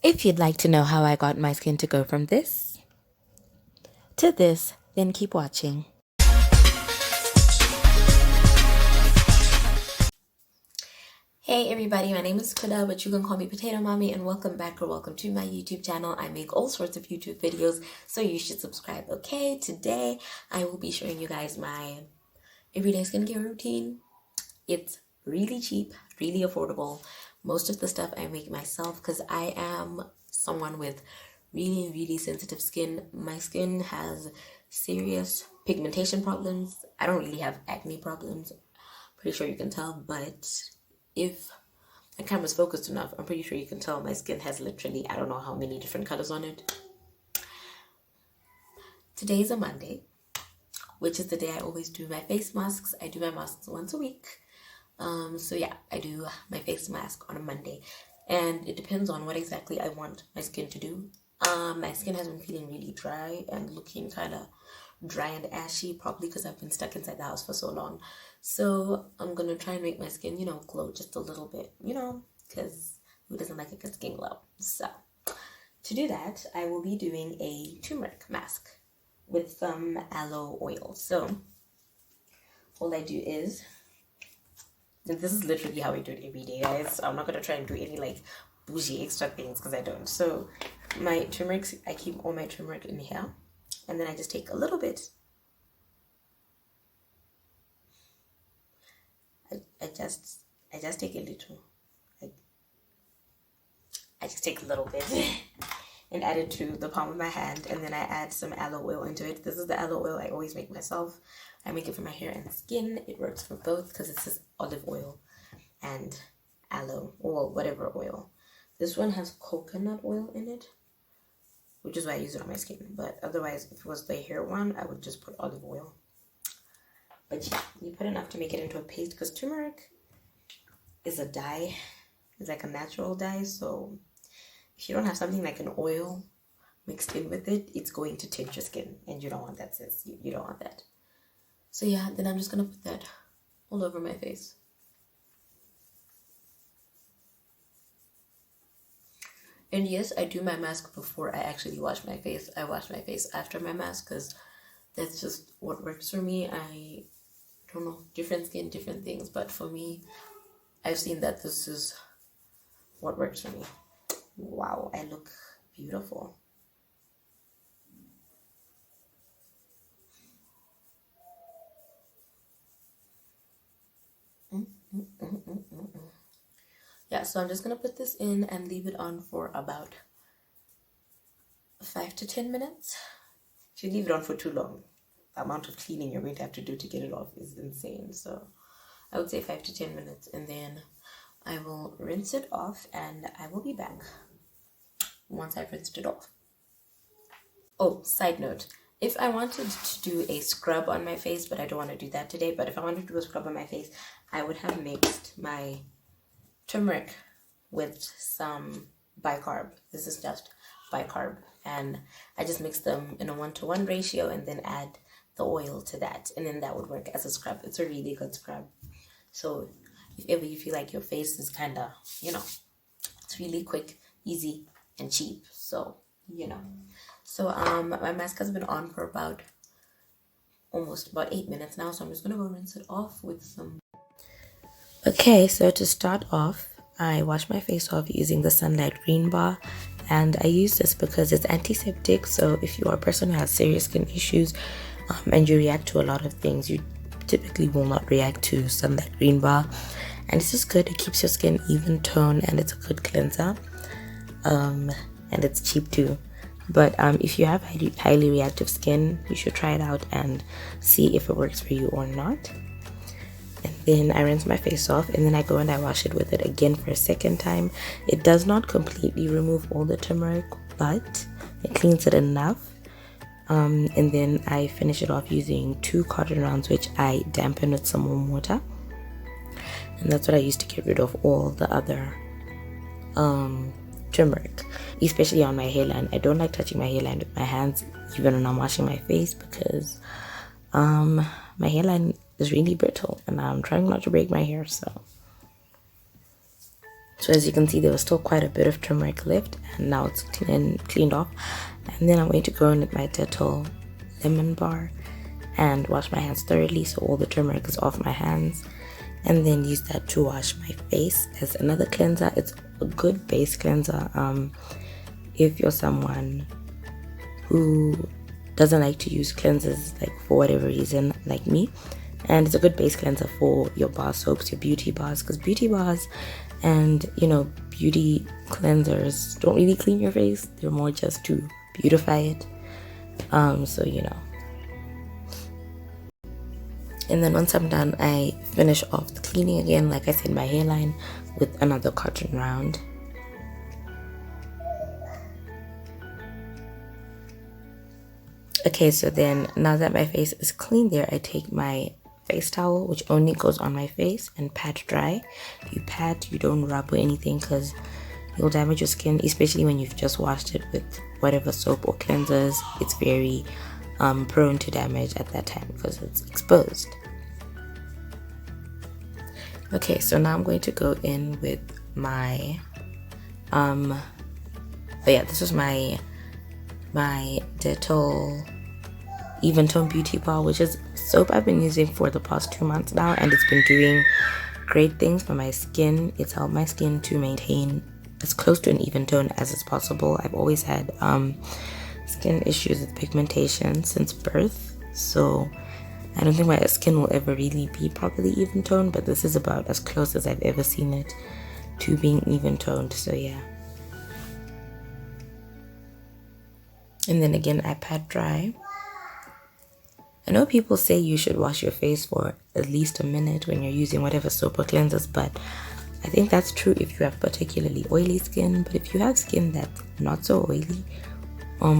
If you'd like to know how I got my skin to go from this to this, then keep watching. Hey everybody, my name is Kuda, but you can call me Potato Mommy, and welcome back or welcome to my YouTube channel. I make all sorts of YouTube videos, so you should subscribe, okay? Today, I will be showing you guys my everyday skincare routine. It's really cheap, really affordable. Most of the stuff I make myself because I am someone with really sensitive skin. My skin has serious pigmentation problems. I don't really have acne problems. Pretty sure you can tell, but if the camera's focused enough, I'm pretty sure you can tell my skin has literally, I don't know how many different colors on it. Today's a Monday, which is the day I always do my face masks. I do my masks once a week. So yeah, I do my face mask on a Monday, and it depends on what exactly I want my skin to do. My skin has been feeling really dry and looking kind of dry and ashy, probably because I've been stuck inside the house for so long. So I'm gonna try and make my skin, glow just a little bit, because who doesn't like a good skin glow? So to do that, I will be doing a turmeric mask with some aloe oil. So all I do is, and this is literally how I do it every day, guys. I'm not gonna try and do any like bougie extra things because I don't. So my turmeric, I keep all my turmeric in here, and then I just take a little bit. I just take a little. I just take a little bit and add it to the palm of my hand, and then I add some aloe oil into it. This is the aloe oil I always make myself. I make it for my hair and skin. It works for both because it's just olive oil and aloe or whatever oil. This one has coconut oil in it, which is why I use it on my skin. But otherwise, if it was the hair one, I would just put olive oil. But yeah, you put enough to make it into a paste because turmeric is a dye. It's like a natural dye. So if you don't have something like an oil mixed in with it, it's going to tint your skin. And you don't want that, sis. You don't want that. So yeah, then I'm just going to put that all over my face. And yes, I do my mask before I actually wash my face. I wash my face after my mask because that's just what works for me. I don't know, different skin, different things. But for me, I've seen that this is what works for me. Wow, I look beautiful. Yeah, so I'm just gonna put this in and leave it on for about 5 to 10 minutes. If you leave it on for too long, the amount of cleaning you're going to have to do to get it off is insane. So I would say 5 to 10 minutes, and then I will rinse it off, and I will be back once I've rinsed it off. Oh, side note, if I wanted to do a scrub on my face, but I don't want to do that today, but if I wanted to do a scrub on my face, I would have mixed my turmeric with some bicarb. This is just bicarb, and I just mix them in a 1-to-1 ratio and then add the oil to that, and then that would work as a scrub. It's a really good scrub. So if ever you feel like your face is kind of, it's really quick, easy, and cheap. So, So my mask has been on for almost about 8 minutes now, so I'm just gonna go rinse it off with some. Okay, so to start off, I wash my face off using the Sunlight Green Bar, and I use this because it's antiseptic. So if you are a person who has serious skin issues and you react to a lot of things, you typically will not react to Sunlight Green Bar, and it's just good. It keeps your skin even tone, and it's a good cleanser, and it's cheap too. But if you have highly reactive skin, you should try it out and see if it works for you or not. And then I rinse my face off, and then I go and I wash it with it again for a second time. It does not completely remove all the turmeric, but it cleans it enough. And then I finish it off using 2 cotton rounds, which I dampen with some warm water. And that's what I use to get rid of all the other turmeric, especially on my hairline. I don't like touching my hairline with my hands, even when I'm washing my face, because my hairline is really brittle and I'm trying not to break my hair. So So as you can see, there was still quite a bit of turmeric left, and now it's cleaned off. And then I'm going to go in with my Dettol lemon bar and wash my hands thoroughly so all the turmeric is off my hands, and then use that to wash my face as another cleanser. It's a good base cleanser if you're someone who doesn't like to use cleansers, like for whatever reason, like me. And it's a good base cleanser for your bar soaps, your beauty bars, because beauty bars and beauty cleansers don't really clean your face. They're more just to beautify it. So and then once I'm done, I finish off the cleaning again, like I said, my hairline with another cotton round. Okay, so then now that my face is clean there, I take my face towel, which only goes on my face, and pat dry. You pat, you don't rub or anything, because you'll damage your skin, especially when you've just washed it with whatever soap or cleansers. It's very prone to damage at that time because it's exposed. Okay, so now I'm going to go in with my this is my Dettol Even Tone Beauty Bar, which is soap I've been using for the past 2 months now, and it's been doing great things for my skin. It's helped my skin to maintain as close to an even tone as is possible. I've always had skin issues with pigmentation since birth, so I don't think my skin will ever really be properly even toned, but this is about as close as I've ever seen it to being even toned. So yeah. And then again, I pat dry. I know people say you should wash your face for at least a minute when you're using whatever soap or cleansers, but I think that's true if you have particularly oily skin. But if you have skin that's not so oily,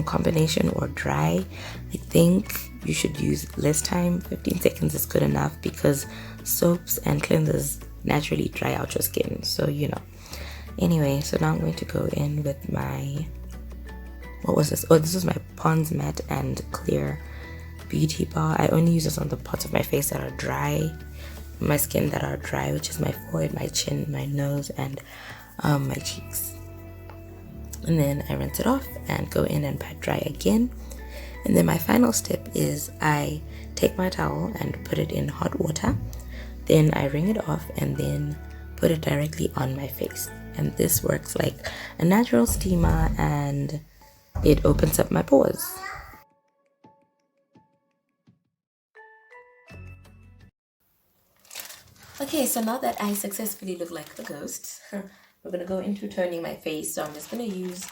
combination or dry, I think you should use less time. 15 seconds is good enough because soaps and cleansers naturally dry out your skin. So anyway, so now I'm going to go in with my, what was this? Oh, this is my Pond's Matte and Clear Beauty Bar. I only use this on the parts of my face that are dry, my skin that are dry, which is my forehead, my chin, my nose, and my cheeks. And then I rinse it off and go in and pat dry again. And then my final step is I take my towel and put it in hot water. Then I wring it off and then put it directly on my face. And this works like a natural steamer and it opens up my pores. Okay, so now that I successfully look like a ghost, we're going to go into toning my face. So I'm just going to use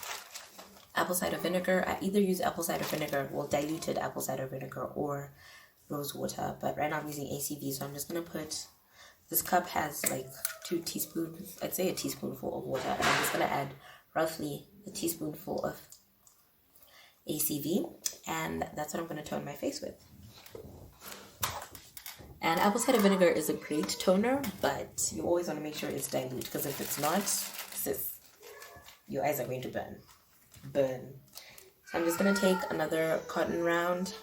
apple cider vinegar. I either use apple cider vinegar, well, diluted apple cider vinegar, or rose water. But right now I'm using ACV, so I'm just going to put, this cup has like 2 teaspoons, I'd say a teaspoonful of water. And I'm just going to add roughly a teaspoonful of ACV. And that's what I'm going to tone my face with. And apple cider vinegar is a great toner, but you always want to make sure it's dilute, because if it's not, sis, your eyes are going to burn. So I'm just going to take another cotton round.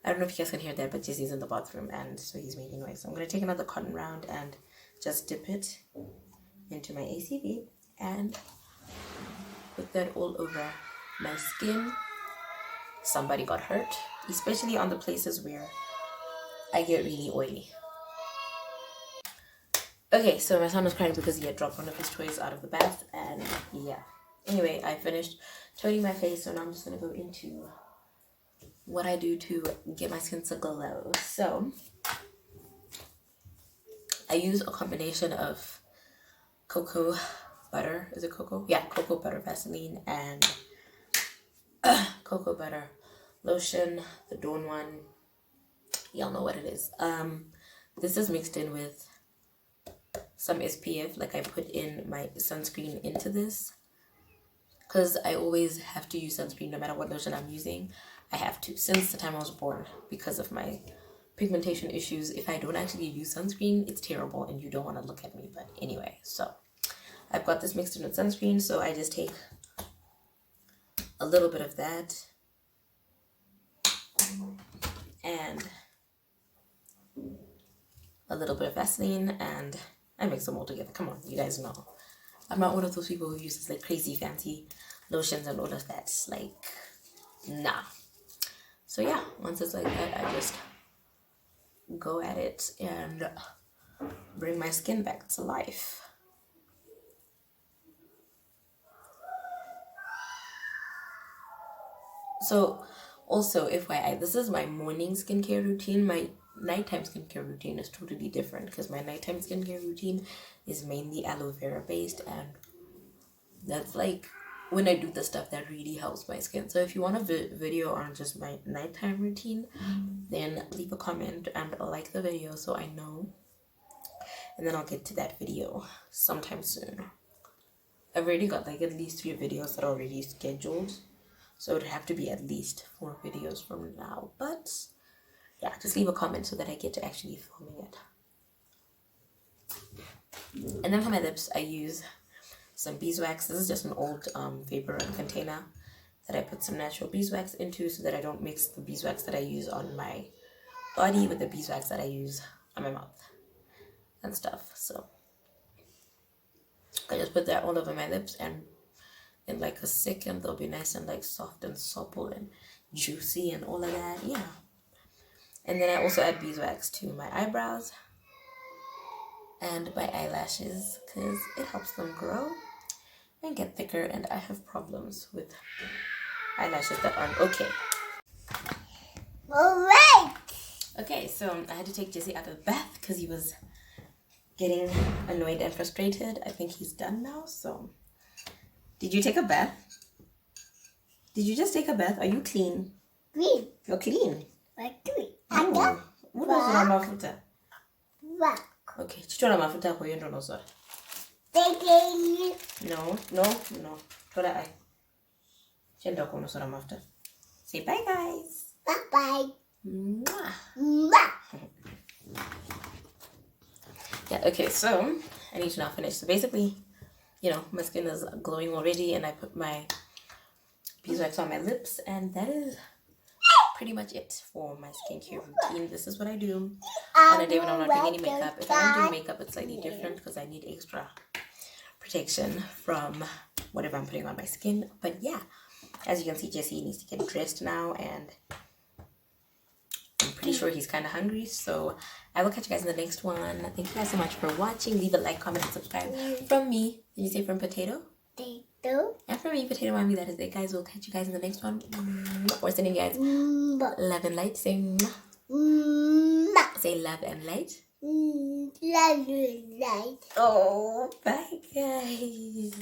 I don't know if you guys can hear that, but Jesse's in the bathroom, and so he's making noise. So I'm going to take another cotton round and just dip it into my ACV and put that all over my skin. Somebody got hurt, especially on the places where I get really oily. Okay, so my son was crying because he had dropped one of his toys out of the bath, and yeah. Anyway, I finished toning my face, so now I'm just going to go into what I do to get my skin to glow. So I use a combination of cocoa butter. Is it cocoa? Yeah, cocoa butter Vaseline and cocoa butter lotion, the Dawn one. Y'all know what it is. This is mixed in with some SPF. Like, I put in my sunscreen into this because I always have to use sunscreen no matter what lotion I'm using. I have to, since the time I was born, because of my pigmentation issues. If I don't actually use sunscreen, it's terrible and you don't want to look at me. But anyway, so I've got this mixed in with sunscreen, so I just take a little bit of that and a little bit of Vaseline, and I mix them all together. Come on, you guys know. I'm not one of those people who uses like crazy fancy lotions and all of that. Like, nah. So yeah, once it's like that, I just go at it and bring my skin back to life. So also, FYI, this is my morning skincare routine. My nighttime skincare routine is totally different because my nighttime skincare routine is mainly aloe vera based, and that's like when I do the stuff that really helps my skin. So if you want a video on just my nighttime routine, then leave a comment and like the video so I know, and then I'll get to that video sometime soon. I've already got like at least 3 videos that are already scheduled, so it'd have to be at least 4 videos from now. But yeah, just leave a comment so that I get to actually filming it. And then for my lips, I use some beeswax. This is just an old vapor container that I put some natural beeswax into so that I don't mix the beeswax that I use on my body with the beeswax that I use on my mouth and stuff. So I just put that all over my lips, and in like a second they'll be nice and like soft and supple and juicy and all of that. Yeah. And then I also add beeswax to my eyebrows and my eyelashes because it helps them grow and get thicker, and I have problems with eyelashes that aren't okay. Alright. Okay, so I had to take Jesse out of the bath because he was getting annoyed and frustrated. I think he's done now, so. Did you take a bath? Did you just take a bath? Are you clean? Green. You're clean. Like green. Oh, what was on mafuta? Rock. Okay, chitola mafuta kwa yendo no sort. Taking. No. Tola I. Chenda kono sora mafuta. Say bye, guys. Bye-bye. Mwah. Mwah. Yeah, okay, so I need to now finish. So basically, you know, my skin is glowing already, and I put my beeswax on my lips, and that is pretty much it for my skincare routine. This is what I do on a day when I'm not doing any makeup. If I'm doing makeup, it's slightly different because I need extra protection from whatever I'm putting on my skin. But yeah, as you can see, Jesse needs to get dressed now, and I'm pretty sure he's kind of hungry. So I will catch you guys in the next one. Thank you guys so much for watching. Leave a like, comment, and subscribe. From me, did you say from Potato? Potato. And from me, Potato Mommy, that is it, guys. We'll catch you guys in the next one. We're sending you guys love and light. Say say love and light. Love you, light. Oh, bye, guys.